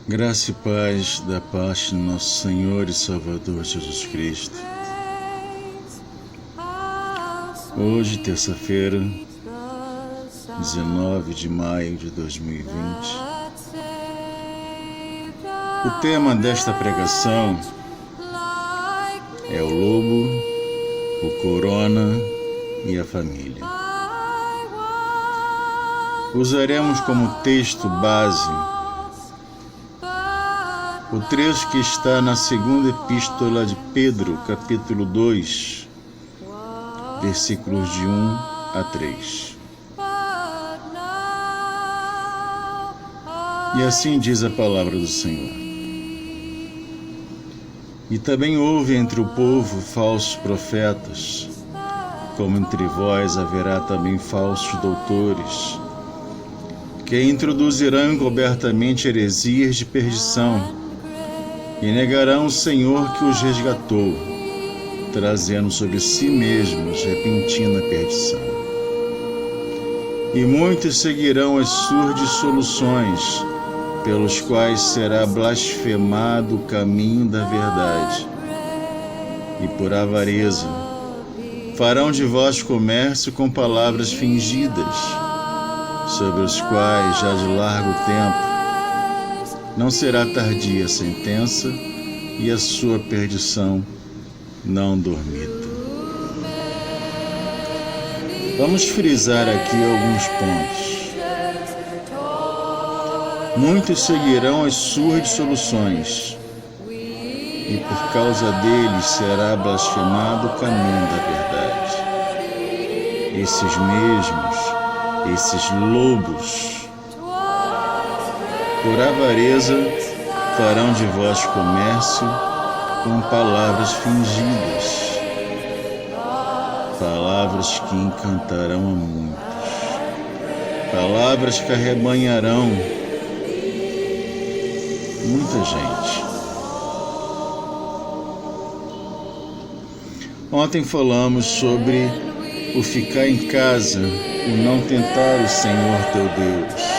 Graça e paz da parte do nosso Senhor e Salvador Jesus Cristo. Hoje, terça-feira, 19 de maio de 2020. O tema desta pregação é o lobo, o corona e a família. Usaremos como texto base o trecho que está na segunda epístola de Pedro, capítulo 2, versículos de 1 a 3. E assim diz a palavra do Senhor. E também houve entre o povo falsos profetas, como entre vós haverá também falsos doutores, que introduzirão encobertamente heresias de perdição, e negarão o Senhor que os resgatou, trazendo sobre si mesmos repentina perdição. E muitos seguirão as suas dissoluções, pelos quais será blasfemado o caminho da verdade. E por avareza farão de vós comércio com palavras fingidas, sobre os quais já de largo tempo não será tardia a sentença e a sua perdição não dormida. Vamos frisar aqui alguns pontos. Muitos seguirão as suas dissoluções, e por causa deles será blasfemado o caminho da verdade. Esses lobos, por avareza, farão de vós comércio com palavras fingidas, palavras que encantarão a muitos, palavras que arrebanharão muita gente. Ontem falamos sobre o ficar em casa, o não tentar o Senhor teu Deus.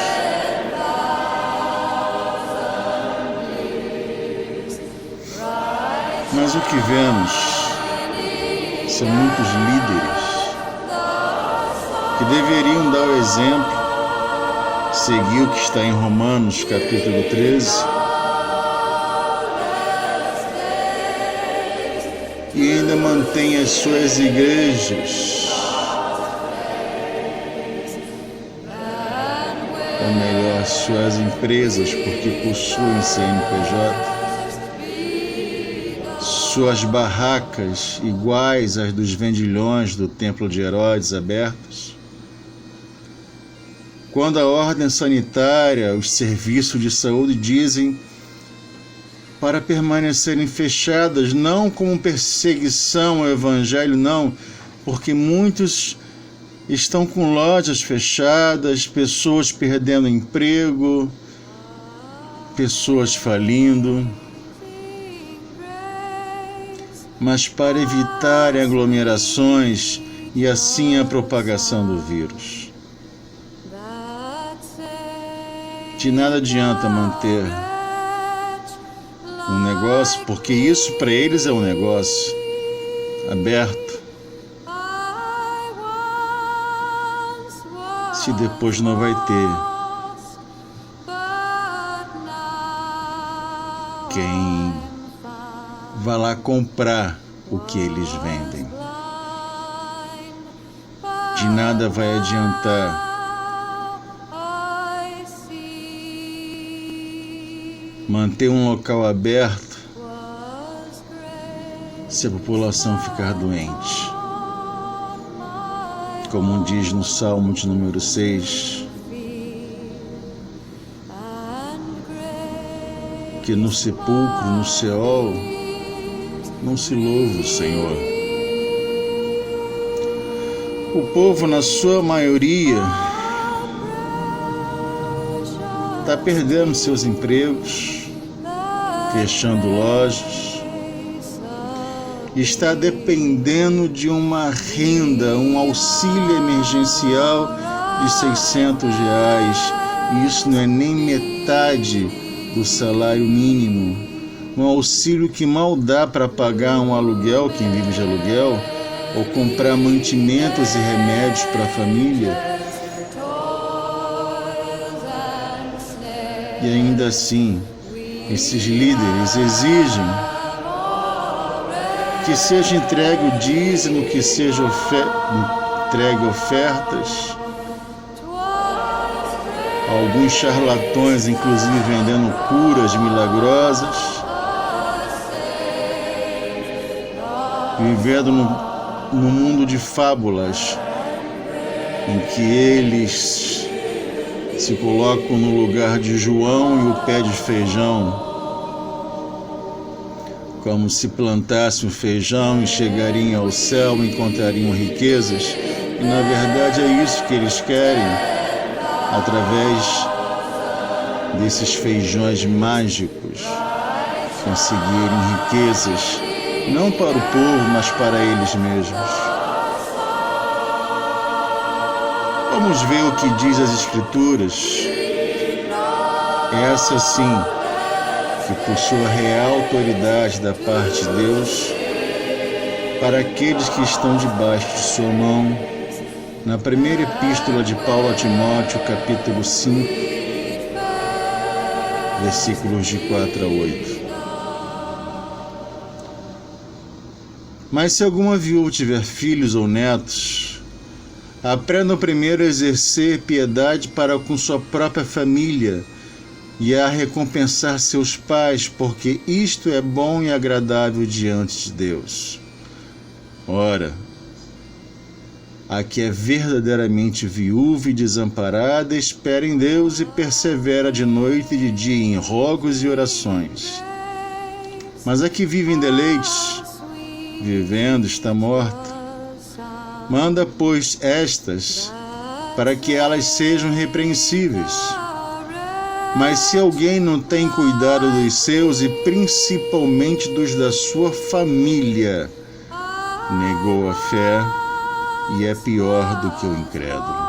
Mas o que vemos são muitos líderes que deveriam dar o exemplo, seguir o que está em Romanos capítulo 13, e ainda mantém as suas igrejas, ou melhor, suas empresas, porque possuem CNPJ, suas barracas iguais às dos vendilhões do Templo de Herodes abertos, quando a ordem sanitária, os serviços de saúde dizem para permanecerem fechadas, não como perseguição ao Evangelho, não, porque muitos estão com lojas fechadas, pessoas perdendo emprego, pessoas falindo. Mas para evitar aglomerações e assim a propagação do vírus. De nada adianta manter um negócio, porque isso para eles é um negócio aberto, se depois não vai ter quem vá lá comprar o que eles vendem. De nada vai adiantar manter um local aberto se a população ficar doente. Como diz no Salmo de número 6, que no sepulcro, no Seol, não se louva o Senhor. O povo, na sua maioria, está perdendo seus empregos, fechando lojas, está dependendo de uma renda, um auxílio emergencial de R$600, e isso não é nem metade do salário mínimo, um auxílio que mal dá para pagar um aluguel, quem vive de aluguel, ou comprar mantimentos e remédios para a família. E ainda assim, esses líderes exigem que seja entregue o dízimo, que seja entregue ofertas. Alguns charlatões, inclusive, vendendo curas milagrosas, vivendo no mundo de fábulas, em que eles se colocam no lugar de João e o pé de feijão, como se plantassem o feijão e chegariam ao céu e encontrariam riquezas. E na verdade é isso que eles querem, através desses feijões mágicos, conseguirem riquezas, não para o povo, mas para eles mesmos. Vamos ver o que diz as Escrituras. Essa sim, que por sua real autoridade da parte de Deus, para aqueles que estão debaixo de sua mão, na primeira epístola de Paulo a Timóteo, capítulo 5, versículos de 4 a 8. Mas se alguma viúva tiver filhos ou netos, aprendam primeiro a exercer piedade para com sua própria família e a recompensar seus pais, porque isto é bom e agradável diante de Deus. Ora, a que é verdadeiramente viúva e desamparada, espera em Deus e persevera de noite e de dia em rogos e orações. Mas a que vive em deleites, vivendo está morta. Manda, pois, estas, para que elas sejam repreensíveis. Mas se alguém não tem cuidado dos seus, e principalmente dos da sua família, negou a fé e é pior do que o incrédulo.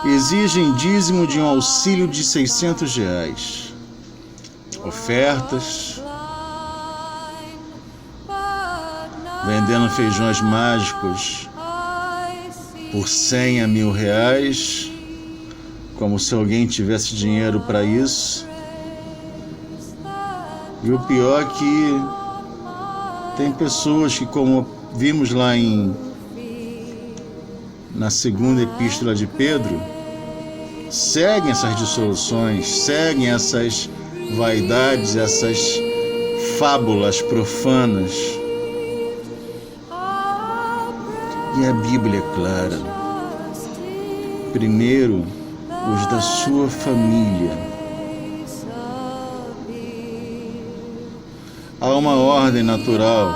Exigem dízimo de um auxílio de R$600, ofertas, vendendo feijões mágicos por 100 a R$1.000, como se alguém tivesse dinheiro para isso. E o pior é que tem pessoas que, como vimos lá na segunda epístola de Pedro, seguem essas dissoluções, seguem essas vaidades, essas fábulas profanas. E a Bíblia é clara. Primeiro, os da sua família. Há uma ordem natural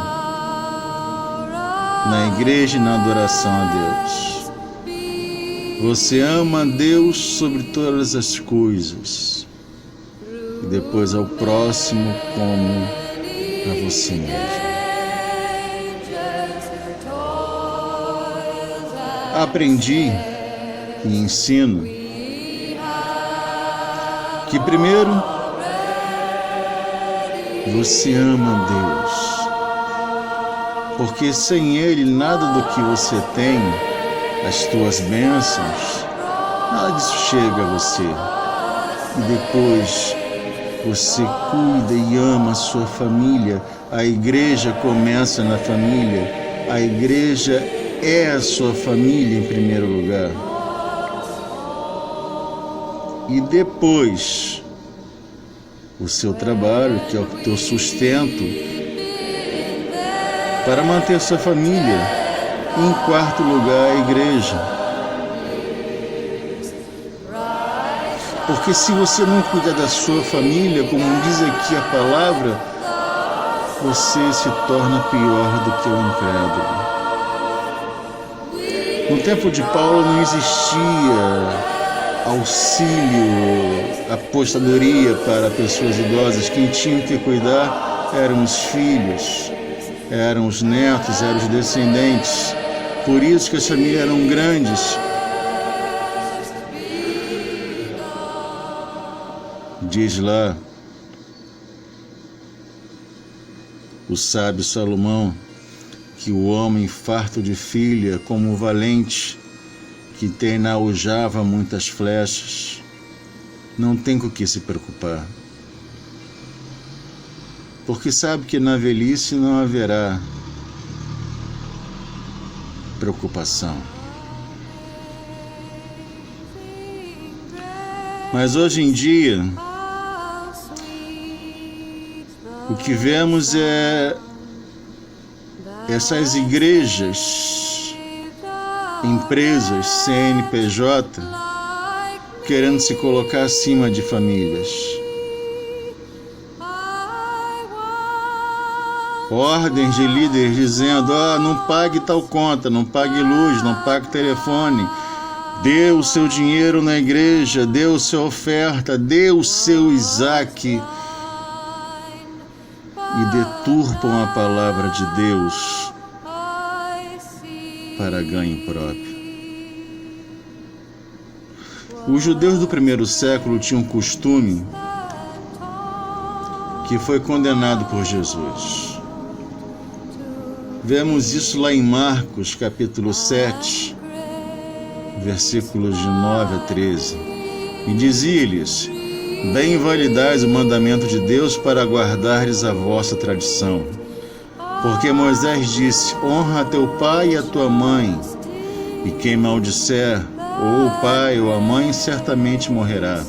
na igreja e na adoração a Deus. Você ama a Deus sobre todas as coisas, e depois ao próximo como a você mesmo. Aprendi e ensino que primeiro você ama Deus, porque sem Ele nada do que você tem, as tuas bênçãos, nada disso chega a você. E depois você cuida e ama a sua família. A igreja começa na família. A igreja é a sua família em primeiro lugar. E depois o seu trabalho, que é o teu sustento para manter sua família. E em quarto lugar, a igreja. Porque se você não cuida da sua família, como diz aqui a palavra, você se torna pior do que o incrédulo. No tempo de Paulo não existia auxílio, apostadoria para pessoas idosas. Quem tinha que cuidar eram os filhos, eram os netos, eram os descendentes. Por isso que as famílias eram grandes. Diz lá o sábio Salomão que o homem farto de filha, como o valente que tem na aljava muitas flechas, não tem com o que se preocupar, porque sabe que na velhice não haverá preocupação. Mas hoje em dia, o que vemos é essas igrejas, empresas, CNPJ, querendo se colocar acima de famílias. Ordens de líderes dizendo: não pague tal conta, não pague luz, não pague telefone, dê o seu dinheiro na igreja, dê a sua oferta, dê o seu Isaac, e deturpam a palavra de Deus para ganho próprio. Os judeus do primeiro século tinham um costume que foi condenado por Jesus. Vemos isso lá em Marcos, capítulo 7, versículos de 9 a 13. E dizia-lhes: bem validais o mandamento de Deus para guardares a vossa tradição. Porque Moisés disse: honra a teu pai e a tua mãe, e quem maldisser ou o pai ou a mãe certamente morrerá.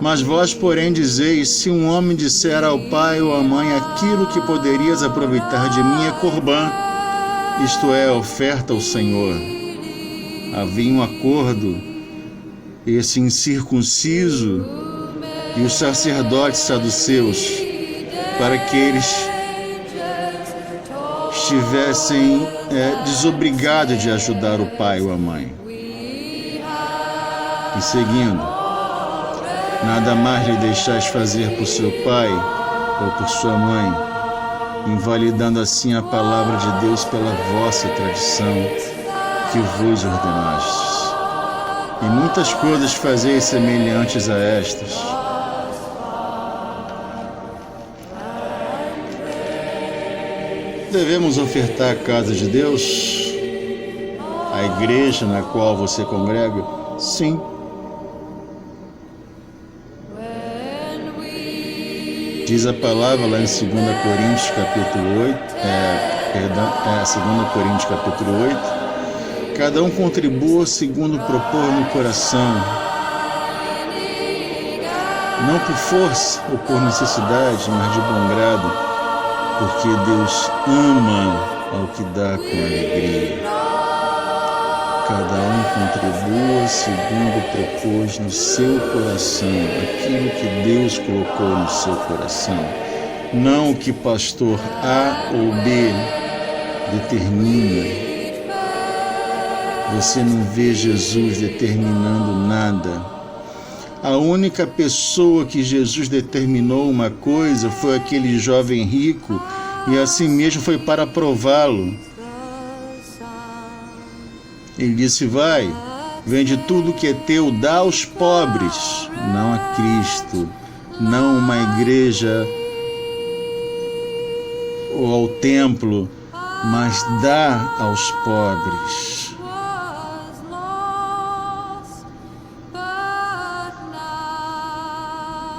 Mas vós, porém, dizeis: se um homem disser ao pai ou à mãe aquilo que poderias aproveitar de mim é corbã, isto é, oferta ao Senhor. Havia um acordo, esse incircunciso e os sacerdotes saduceus, para que eles estivessem desobrigados de ajudar o pai ou a mãe. E seguindo: nada mais lhe deixais fazer por seu pai ou por sua mãe, invalidando assim a palavra de Deus pela vossa tradição que vos ordenastes. E muitas coisas fazeis semelhantes a estas. Devemos ofertar a casa de Deus, a igreja na qual você congrega? Sim. Diz a palavra lá em 2 Coríntios capítulo 8, 2 Coríntios capítulo 8, cada um contribua segundo propor no coração, não por força ou por necessidade, mas de bom grado, porque Deus ama ao que dá com alegria. Cada um contribua segundo propôs no seu coração, aquilo que Deus colocou no seu coração, não o que pastor A ou B determina. Você não vê Jesus determinando nada. A única pessoa que Jesus determinou uma coisa foi aquele jovem rico, e assim mesmo foi para prová-lo. Ele disse: vai, vende tudo que é teu, dá aos pobres. Não a Cristo, não uma igreja ou ao templo, mas dá aos pobres.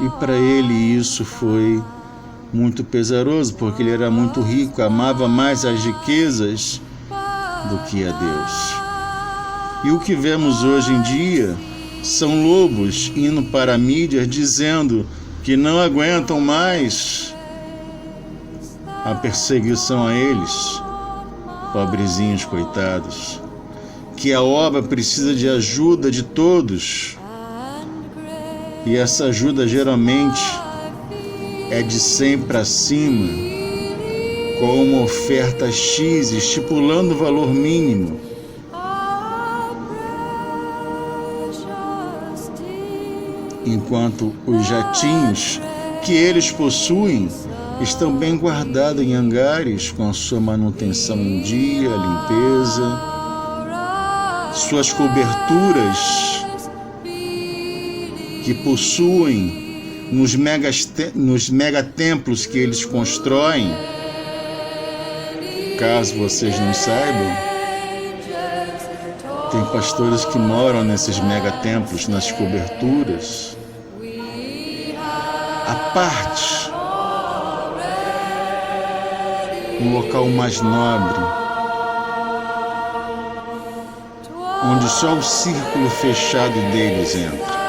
E para ele isso foi muito pesaroso, porque ele era muito rico, amava mais as riquezas do que a Deus. E o que vemos hoje em dia são lobos indo para a mídia dizendo que não aguentam mais a perseguição a eles, pobrezinhos coitados, que a obra precisa de ajuda de todos, e essa ajuda geralmente é de 100 para cima, com uma oferta X, estipulando o valor mínimo. Enquanto os jatinhos que eles possuem estão bem guardados em hangares, com a sua manutenção em dia, limpeza, suas coberturas que possuem nos megatemplos que eles constroem. Caso vocês não saibam, tem pastores que moram nesses megatemplos, nas coberturas, à parte, um local mais nobre, onde só o círculo fechado deles entra.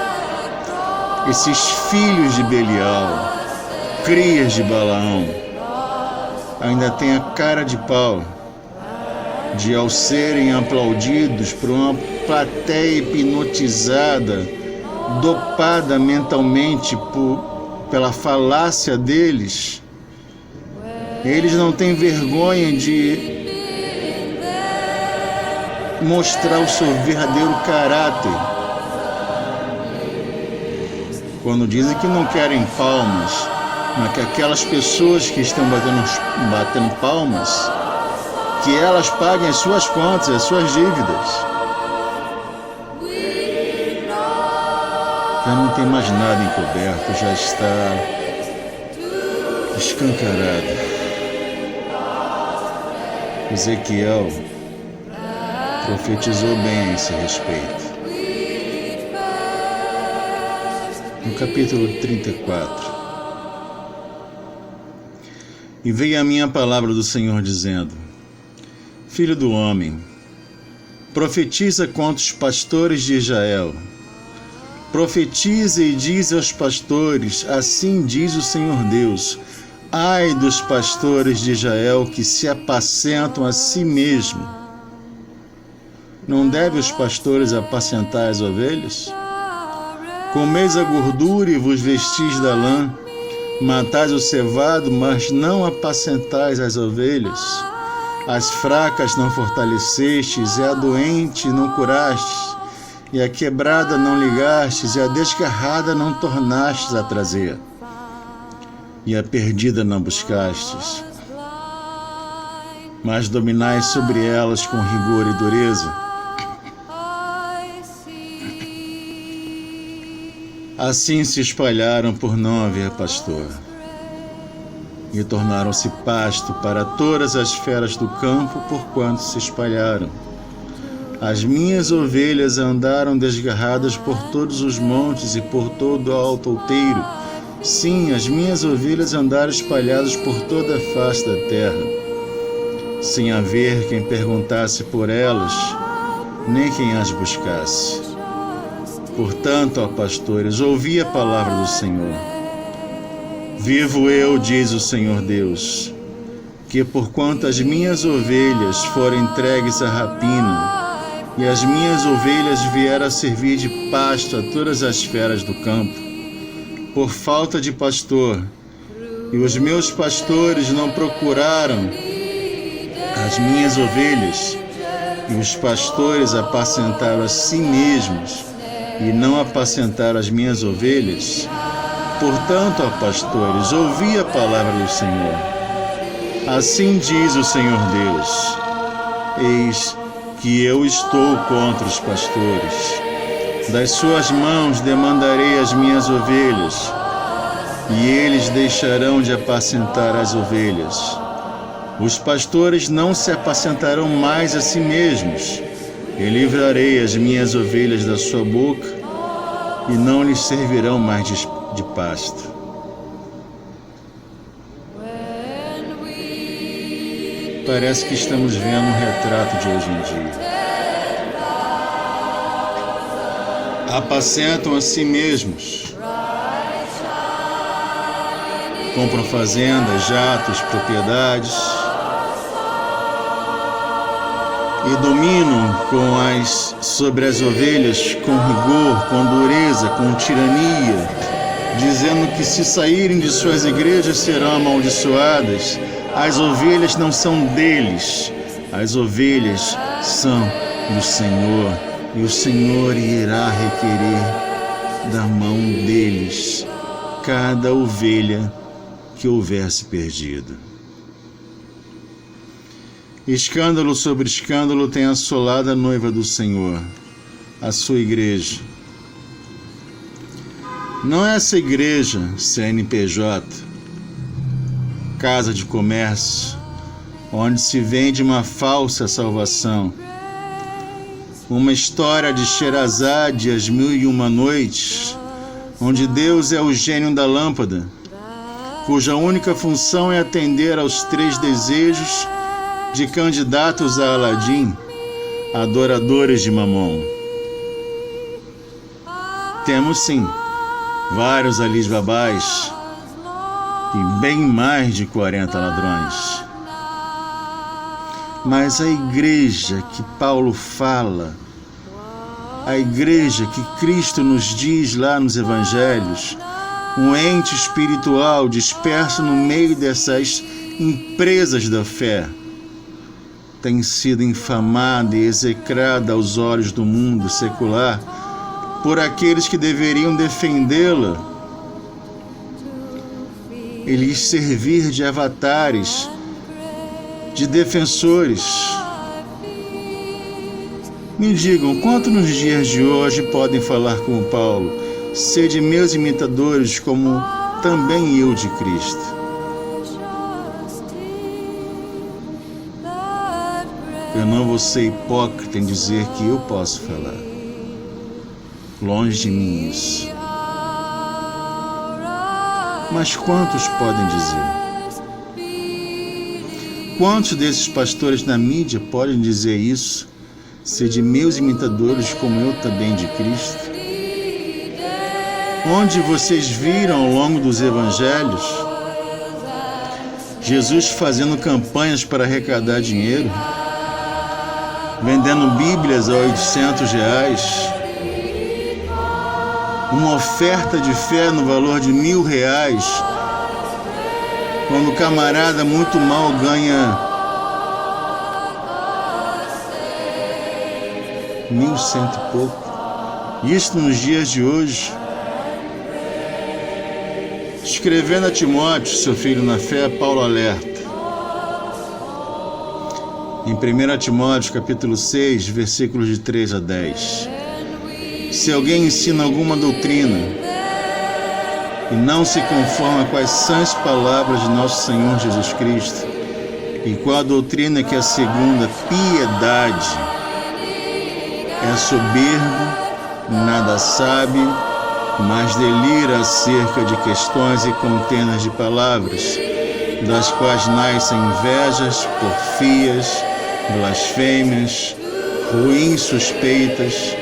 Esses filhos de Belial, crias de Balaão, ainda têm a cara de pau de, ao serem aplaudidos por uma plateia hipnotizada, dopada mentalmente pela falácia deles, eles não têm vergonha de mostrar o seu verdadeiro caráter. Quando dizem que não querem palmas, mas que aquelas pessoas que estão batendo palmas, que elas paguem as suas contas, as suas dívidas. Já não tem mais nada encoberto, já está escancarado. Ezequiel profetizou bem a esse respeito. No capítulo 34. E veio a minha palavra do Senhor dizendo: Filho do homem, profetiza contra os pastores de Israel. Profetiza e diz aos pastores: assim diz o Senhor Deus: ai dos pastores de Israel que se apacentam a si mesmos. Não devem os pastores apacentar as ovelhas? Comeis a gordura e vos vestis da lã, matais o cevado, mas não apacentais as ovelhas. As fracas não fortalecestes, e a doente não curastes, e a quebrada não ligastes, e a desgarrada não tornastes a trazer, e a perdida não buscastes, mas dominais sobre elas com rigor e dureza. Assim se espalharam por não haver pastor, e tornaram-se pasto para todas as feras do campo, porquanto se espalharam. As minhas ovelhas andaram desgarradas por todos os montes e por todo o alto outeiro. Sim, as minhas ovelhas andaram espalhadas por toda a face da terra, sem haver quem perguntasse por elas, nem quem as buscasse. Portanto, ó pastores, ouvi a palavra do Senhor. Vivo eu, diz o Senhor Deus, que porquanto as minhas ovelhas foram entregues à rapina, e as minhas ovelhas vieram a servir de pasto a todas as feras do campo, por falta de pastor, e os meus pastores não procuraram as minhas ovelhas, e os pastores apacentaram a si mesmos, e não apacentaram as minhas ovelhas. Portanto, ó pastores, ouvi a palavra do Senhor. Assim diz o Senhor Deus: eis que eu estou contra os pastores. Das suas mãos demandarei as minhas ovelhas, e eles deixarão de apacentar as ovelhas. Os pastores não se apacentarão mais a si mesmos, e livrarei as minhas ovelhas da sua boca, e não lhes servirão mais de pasto. Parece que estamos vendo um retrato de hoje em dia. Apacentam a si mesmos, compram fazendas, jatos, propriedades, e dominam sobre as ovelhas com rigor, com dureza, com tirania, dizendo que se saírem de suas igrejas serão amaldiçoadas. As ovelhas não são deles, as ovelhas são do Senhor, e o Senhor irá requerer da mão deles cada ovelha que houvesse perdido. Escândalo sobre escândalo tem assolado a noiva do Senhor, a sua igreja. Não é essa igreja, CNPJ, casa de comércio, onde se vende uma falsa salvação. Uma história de Sherazade e as 1001 noites, onde Deus é o gênio da lâmpada, cuja única função é atender aos 3 desejos de candidatos a Aladim, adoradores de Mamon. Temos sim vários Alis Babás e bem mais de 40 ladrões. Mas a igreja que Paulo fala, a igreja que Cristo nos diz lá nos evangelhos, um ente espiritual disperso no meio dessas empresas da fé, tem sido infamada e execrada aos olhos do mundo secular por aqueles que deveriam defendê-la e lhes servir de avatares, de defensores. Me digam, quanto nos dias de hoje podem falar como Paulo, sede meus imitadores como também eu de Cristo? Eu não vou ser hipócrita em dizer que eu posso falar. Longe de mim isso. Mas quantos podem dizer? Quantos desses pastores na mídia podem dizer isso? Ser de meus imitadores como eu também de Cristo? Onde vocês viram ao longo dos evangelhos Jesus fazendo campanhas para arrecadar dinheiro, vendendo Bíblias a R$800, uma oferta de fé no valor de R$1.000, quando o camarada muito mal ganha 1.100 e pouco. Isso nos dias de hoje. Escrevendo a Timóteo, seu filho na fé, Paulo alerta. Em 1 Timóteo, capítulo 6, versículos de 3 a 10. Se alguém ensina alguma doutrina e não se conforma com as sãs palavras de nosso Senhor Jesus Cristo, e com a doutrina que é segundo a piedade, é soberbo, nada sabe, mas delira acerca de questões e contendas de palavras, das quais nascem invejas, porfias, blasfêmias, ruins suspeitas,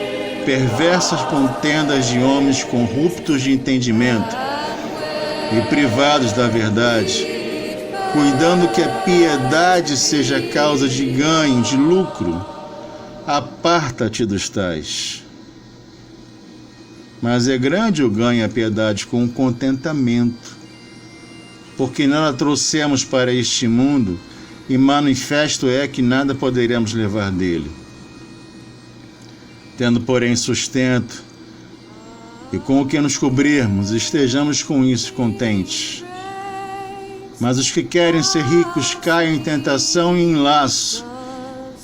perversas contendas de homens corruptos de entendimento e privados da verdade, cuidando que a piedade seja causa de ganho, de lucro. Aparta-te dos tais. Mas é grande o ganho a piedade com o contentamento, porque nada trouxemos para este mundo, e manifesto é que nada poderemos levar dele. Tendo, porém, sustento, e com o que nos cobrirmos, estejamos com isso contentes. Mas os que querem ser ricos caem em tentação e em laço,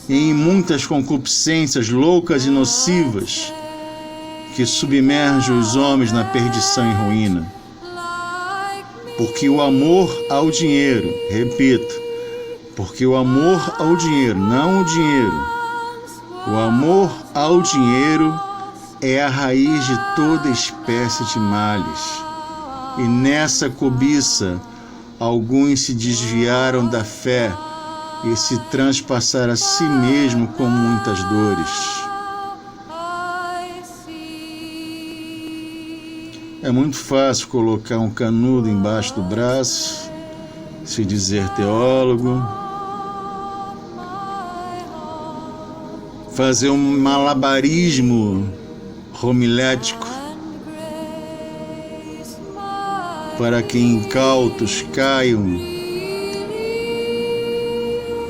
e em muitas concupiscências loucas e nocivas, que submerge os homens na perdição e ruína. Porque o amor ao dinheiro, repito, porque o amor ao dinheiro, não o dinheiro, o amor ao dinheiro é a raiz de toda espécie de males. E nessa cobiça, alguns se desviaram da fé e se transpassaram a si mesmo com muitas dores. É muito fácil colocar um canudo embaixo do braço, se dizer teólogo, fazer um malabarismo homilético para que incautos caiam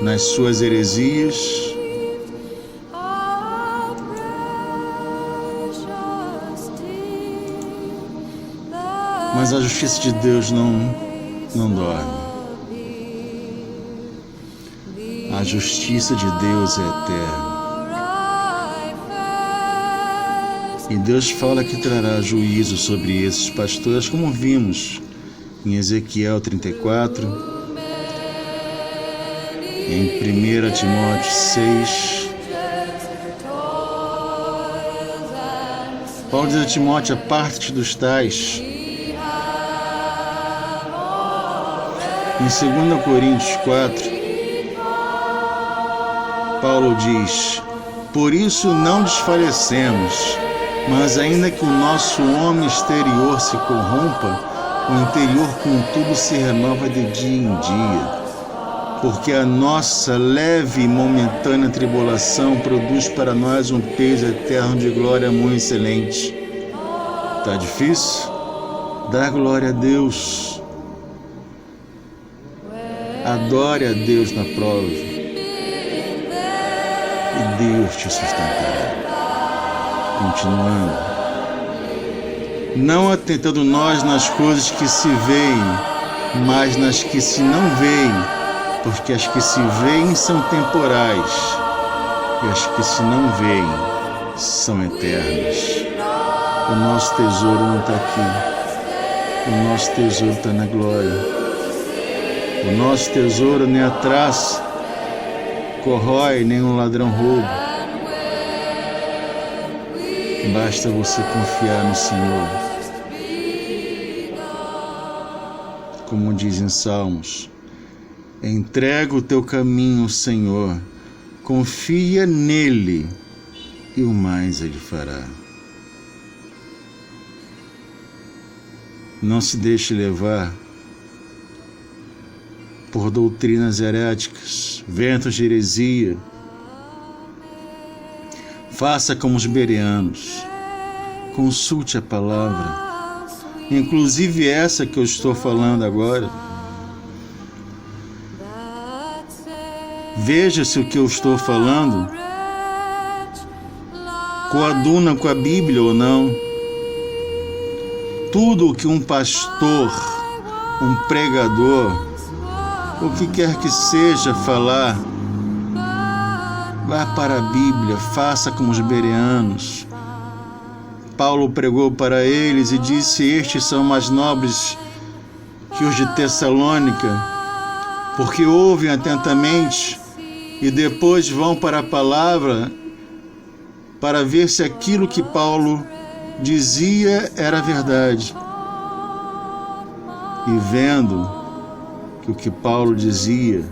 nas suas heresias. Mas a justiça de Deus não dorme. A justiça de Deus é eterna. E Deus fala que trará juízo sobre esses pastores, como vimos em Ezequiel 34, em 1 Timóteo 6. Paulo diz a Timóteo: aparte-te dos tais. Em 2 Coríntios 4, Paulo diz: por isso não desfalecemos, mas ainda que o nosso homem exterior se corrompa, o interior contudo se renova de dia em dia, porque a nossa leve e momentânea tribulação produz para nós um peso eterno de glória muito excelente. Tá difícil? Dá glória a Deus. Adore a Deus na prova e Deus te sustentará. Continuando: não atentando nós nas coisas que se veem, mas nas que se não veem, porque as que se veem são temporais e as que se não veem são eternas. O nosso tesouro não está aqui, o nosso tesouro está na glória. O nosso tesouro nem a traça corrói, nem um ladrão rouba. Basta você confiar no Senhor. Como diz em Salmos: entrega o teu caminho ao Senhor, confia nele e o mais ele fará. Não se deixe levar por doutrinas heréticas, ventos de heresia. Faça como os bereanos, consulte a palavra, inclusive essa que eu estou falando agora. Veja se o que eu estou falando coaduna com a Bíblia ou não. Tudo o que um pastor, um pregador, o que quer que seja falar, vá para a Bíblia, faça como os bereanos. Paulo pregou para eles e disse: estes são mais nobres que os de Tessalônica, porque ouvem atentamente e depois vão para a palavra para ver se aquilo que Paulo dizia era verdade. E vendo que o que Paulo dizia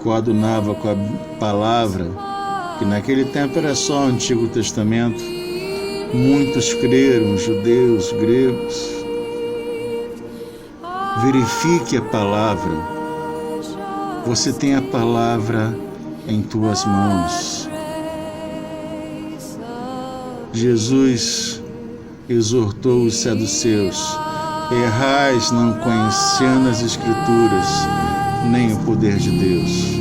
coadunava com a palavra, que naquele tempo era só o Antigo Testamento, muitos creram, judeus, gregos. Verifique a palavra. Você tem a palavra em tuas mãos. Jesus exortou os saduceus: errais não conhecendo as Escrituras, nem o poder de Deus.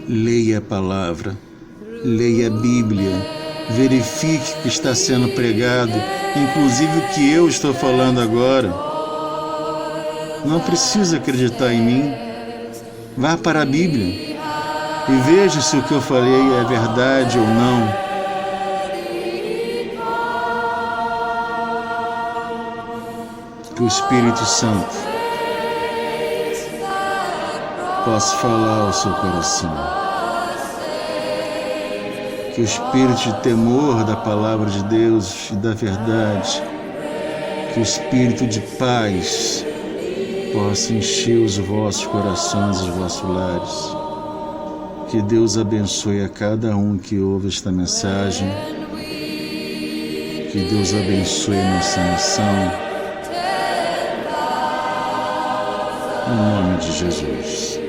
Leia a palavra, leia a Bíblia, verifique o que está sendo pregado, inclusive o que eu estou falando agora. Não precisa acreditar em mim. Vá para a Bíblia e veja se o que eu falei é verdade ou não. Que o Espírito Santo possa falar ao seu coração. Que o espírito de temor da palavra de Deus e da verdade, que o espírito de paz possa encher os vossos corações e os vossos lares. Que Deus abençoe a cada um que ouve esta mensagem. Que Deus abençoe a nossa nação. Em nome de Jesus.